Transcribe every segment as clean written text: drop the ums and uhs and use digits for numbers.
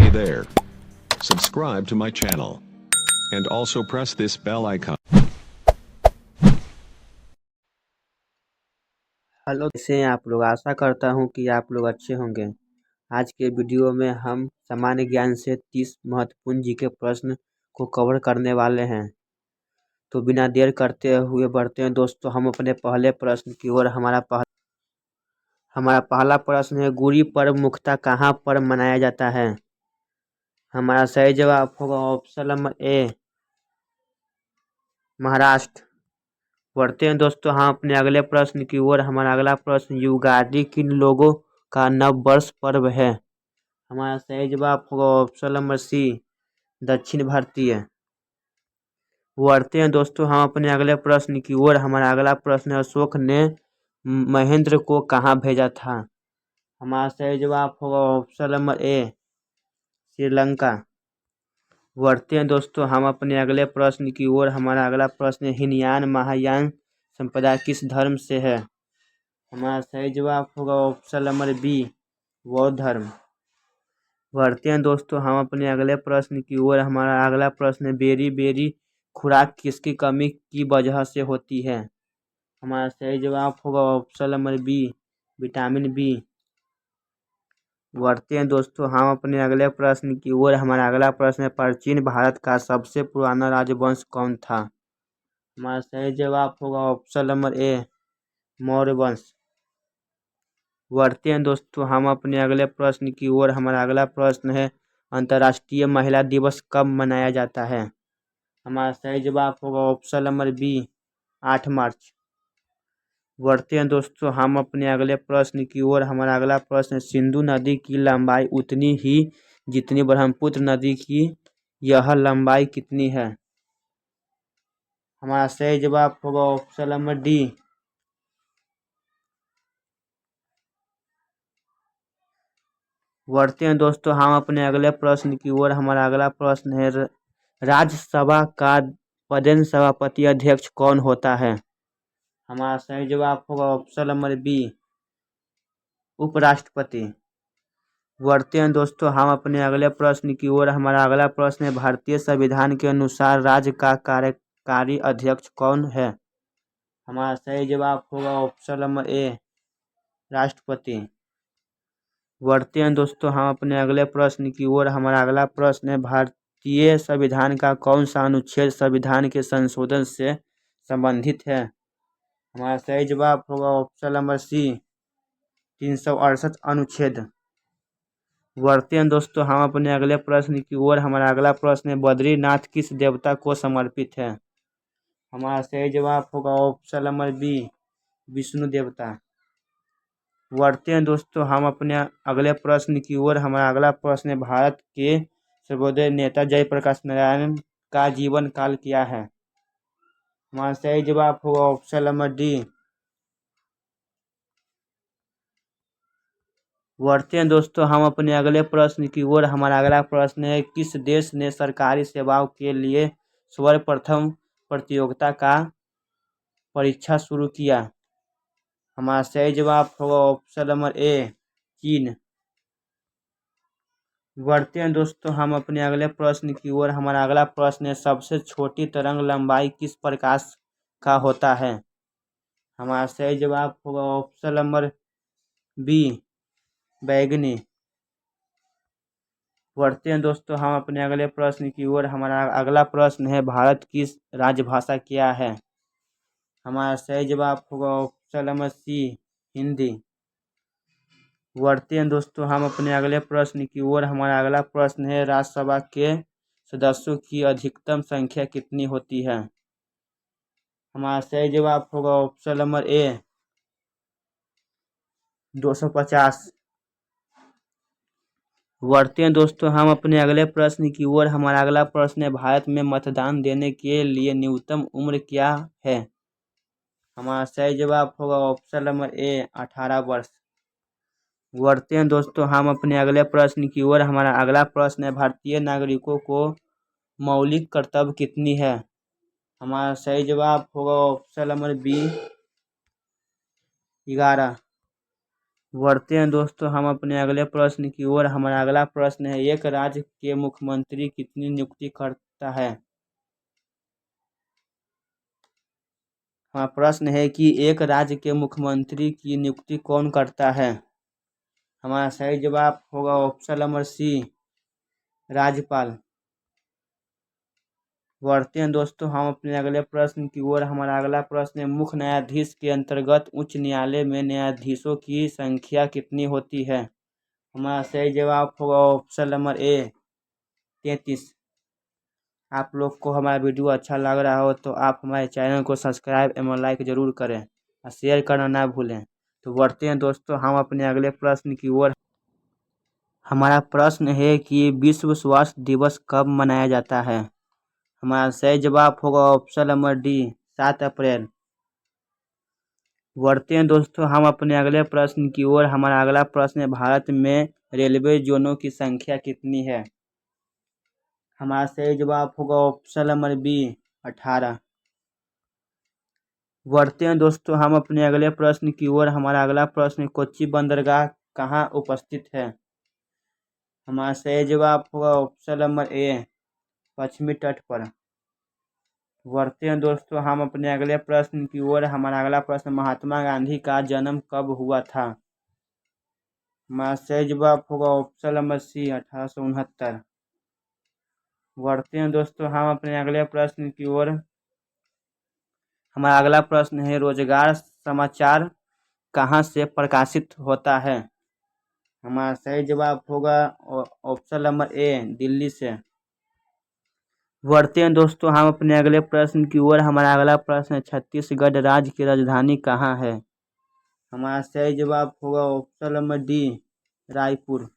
Hey there. Subscribe to my channel. And also press this bell icon. Hello, कैसे हैं आप लोग। आशा करता हूं कि आप लोग अच्छे होंगे। आज के वीडियो में हम सामान्य ज्ञान से 30 महत्वपूर्ण जीके प्रश्न को कवर करने वाले हैं। तो बिना देर करते हुए बढ़ते हैं दोस्तों हम अपने पहले प्रश्न की ओर। हमारा पहला प्रश्न है, गुड़ी पर्व मुख्यतः कहाँ पर मनाया जाता है। हमारा सही जवाब होगा ऑप्शन नंबर ए, महाराष्ट्र। बढ़ते हैं दोस्तों हम अपने अगले प्रश्न की ओर। हमारा अगला प्रश्न, युगादि किन लोगों का नव वर्ष पर्व है। हमारा सही जवाब होगा ऑप्शन नंबर सी, दक्षिण भारतीय। बढ़ते हैं दोस्तों हम अपने अगले प्रश्न की ओर। हमारा अगला प्रश्न है, अशोक ने महेंद्र को कहाँ भेजा था। हमारा सही जवाब होगा ऑप्शन नंबर ए, श्रीलंका। बढ़ते हैं दोस्तों हम अपने अगले प्रश्न की ओर। हमारा अगला प्रश्न है, हीनयान महायान संप्रदाय किस धर्म से है। हमारा सही जवाब होगा ऑप्शन नंबर बी, बौद्ध धर्म। बढ़ते हैं दोस्तों हम अपने अगले प्रश्न की ओर। हमारा अगला प्रश्न है, बेरी बेरी खुराक किसकी कमी की वजह से होती है। हमारा सही जवाब होगा option number B, vitamin B. बढ़ते हैं दोस्तों हम अपने अगले प्रश्न की ओर। हमारा अगला प्रश्न है, प्राचीन भारत का सबसे पुराना राजवंश कौन था। हमारा सही जवाब होगा ऑप्शन नंबर ए, मौर्य वंश। बढ़ते हैं दोस्तों हम अपने अगले प्रश्न की ओर। हमारा अगला प्रश्न है, अंतर्राष्ट्रीय महिला दिवस कब मनाया जाता है। हमारा सही जवाब होगा ऑप्शन नंबर बी, 8 मार्च। बढ़ते हैं दोस्तों हम अपने अगले प्रश्न की ओर। हमारा अगला प्रश्न है, सिंधु नदी की लंबाई उतनी ही जितनी ब्रह्मपुत्र नदी की, यह लंबाई कितनी है। हमारा सही जवाब होगा ऑप्शन नंबर डी, बढ़ते हैं दोस्तों हम अपने अगले प्रश्न की ओर। हमारा अगला प्रश्न है, राज्यसभा का पदेन सभापति अध्यक्ष कौन होता है। हमारा सही जवाब होगा ऑप्शन नंबर बी, उपराष्ट्रपति। बढ़ते हैं दोस्तों हम अपने अगले प्रश्न की ओर। हमारा अगला प्रश्न है, भारतीय संविधान के अनुसार राज्य का कार्यकारी अध्यक्ष कौन है। हमारा सही जवाब होगा ऑप्शन नंबर ए, राष्ट्रपति। बढ़ते हैं दोस्तों हम अपने अगले प्रश्न की ओर। हमारा अगला प्रश्न है, भारतीय संविधान का कौन सा अनुच्छेद संविधान के संशोधन से संबंधित है। हमारा सही जवाब होगा ऑप्शन नंबर सी, 368 अनुच्छेद। बढ़ते हैं दोस्तों हम अपने अगले प्रश्न की ओर। हमारा अगला प्रश्न है, बद्रीनाथ किस देवता को समर्पित है। हमारा सही जवाब होगा ऑप्शन नंबर बी, विष्णु देवता। बढ़ते हैं दोस्तों हम अपने अगले प्रश्न की ओर। हमारा अगला प्रश्न है, भारत के सर्वोदय नेता जयप्रकाश नारायण का जीवन काल क्या है। हमारा सही जवाब होगा ऑप्शन नंबर डी। बढ़ते हैं दोस्तों हम अपने अगले प्रश्न की ओर। हमारा अगला प्रश्न है, किस देश ने सरकारी सेवाओं के लिए सर्वप्रथम प्रतियोगिता का परीक्षा शुरू किया। हमारा सही जवाब होगा ऑप्शन नंबर ए, चीन। बढ़ते हैं दोस्तों हम अपने अगले प्रश्न की ओर। हमारा अगला प्रश्न है, सबसे छोटी तरंग लंबाई किस प्रकाश का होता है। हमारा सही जवाब होगा ऑप्शन नंबर बी, बैगनी। बढ़ते हैं दोस्तों हम अपने अगले प्रश्न की ओर। हमारा अगला प्रश्न है, भारत की राजभाषा क्या है। हमारा सही जवाब होगा ऑप्शन नंबर सी, हिंदी। बढ़ते हैं दोस्तों हम अपने अगले प्रश्न की ओर। हमारा अगला प्रश्न है, राज्यसभा के सदस्यों की अधिकतम संख्या कितनी होती है। हमारा सही जवाब होगा ऑप्शन नंबर ए, 250। बढ़ते हैं दोस्तों हम अपने अगले प्रश्न की ओर। हमारा अगला प्रश्न है, भारत में मतदान देने के लिए न्यूनतम उम्र क्या है। हमारा सही जवाब होगा ऑप्शन नंबर ए, 18 वर्ष। बढ़ते हैं दोस्तों हम अपने अगले प्रश्न की ओर। हमारा अगला प्रश्न है, भारतीय नागरिकों को मौलिक कर्तव्य कितनी है। हमारा सही जवाब होगा ऑप्शन नंबर बी, 11। बढ़ते हैं दोस्तों हम अपने अगले प्रश्न की ओर। हमारा अगला प्रश्न है, एक राज्य के मुख्यमंत्री कितनी नियुक्ति करता है। हमारा प्रश्न है कि एक राज्य के मुख्यमंत्री की नियुक्ति कौन करता है। हमारा सही जवाब होगा ऑप्शन नंबर सी, राज्यपाल। बढ़ते हैं दोस्तों हम अपने अगले प्रश्न की ओर। हमारा अगला प्रश्न है, मुख्य न्यायाधीश के अंतर्गत उच्च न्यायालय में न्यायाधीशों की संख्या कितनी होती है। हमारा सही जवाब होगा ऑप्शन नंबर ए, 33। आप लोग को हमारा वीडियो अच्छा लग रहा हो तो आप हमारे चैनल को सब्सक्राइब एवं लाइक जरूर करें और शेयर करना ना भूलें। तो बढ़ते हैं दोस्तों हम अपने अगले प्रश्न की ओर। हमारा प्रश्न है कि विश्व स्वास्थ्य दिवस कब मनाया जाता है। हमारा सही जवाब होगा ऑप्शन नंबर डी, 7 अप्रैल। बढ़ते हैं दोस्तों हम अपने अगले प्रश्न की ओर। हमारा अगला प्रश्न है, भारत में रेलवे जोनों की संख्या कितनी है। हमारा सही जवाब होगा ऑप्शन नंबर बी, 18। बढ़ते हैं दोस्तों हम अपने अगले प्रश्न की ओर। हमारा अगला प्रश्न, कोच्चि बंदरगाह कहाँ उपस्थित है। हमारा सही जवाब होगा ऑप्शन नंबर ए, पश्चिमी तट पर। बढ़ते हैं दोस्तों हम अपने अगले प्रश्न की ओर। हमारा अगला प्रश्न, महात्मा गांधी का जन्म कब हुआ था। हमारा सही जवाब होगा ऑप्शन नंबर सी, 1869। बढ़ते हैं दोस्तों हम अपने अगले प्रश्न की ओर। हमारा अगला प्रश्न है, रोजगार समाचार कहाँ से प्रकाशित होता है। हमारा सही जवाब होगा ऑप्शन नंबर ए, दिल्ली से। बढ़ते हैं दोस्तों हम अपने अगले प्रश्न की ओर। हमारा अगला प्रश्न है, छत्तीसगढ़ राज्य की राजधानी कहाँ है। हमारा सही जवाब होगा ऑप्शन नंबर डी, रायपुर।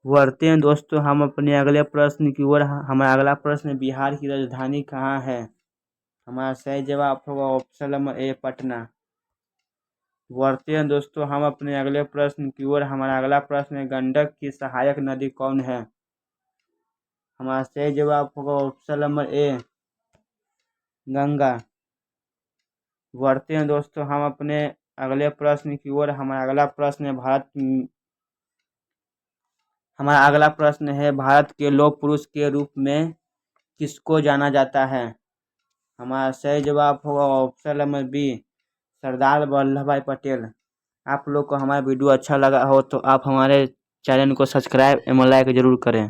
बढ़ते हैं दोस्तों हम अपने अगले प्रश्न की ओर। हमारा अगला प्रश्न, बिहार की राजधानी कहाँ है। हमारा सही जवाब होगा ऑप्शन नंबर ए, पटना। बढ़ते हैं दोस्तों हम अपने अगले प्रश्न की ओर। हमारा अगला प्रश्न है, गंडक की सहायक नदी कौन है। हमारा सही जवाब होगा ऑप्शन नंबर ए, गंगा। बढ़ते हैं दोस्तों हम अपने अगले प्रश्न की ओर। हमारा अगला प्रश्न है, हमारा अगला प्रश्न है, भारत के लौह पुरुष के रूप में किसको जाना जाता है। हमारा सही जवाब होगा option number B, Sardar Vallabh भाई पटेल। आप लोग को हमारा वीडियो अच्छा लगा हो तो आप हमारे चैनल को सब्सक्राइब एवं लाइक जरूर करें।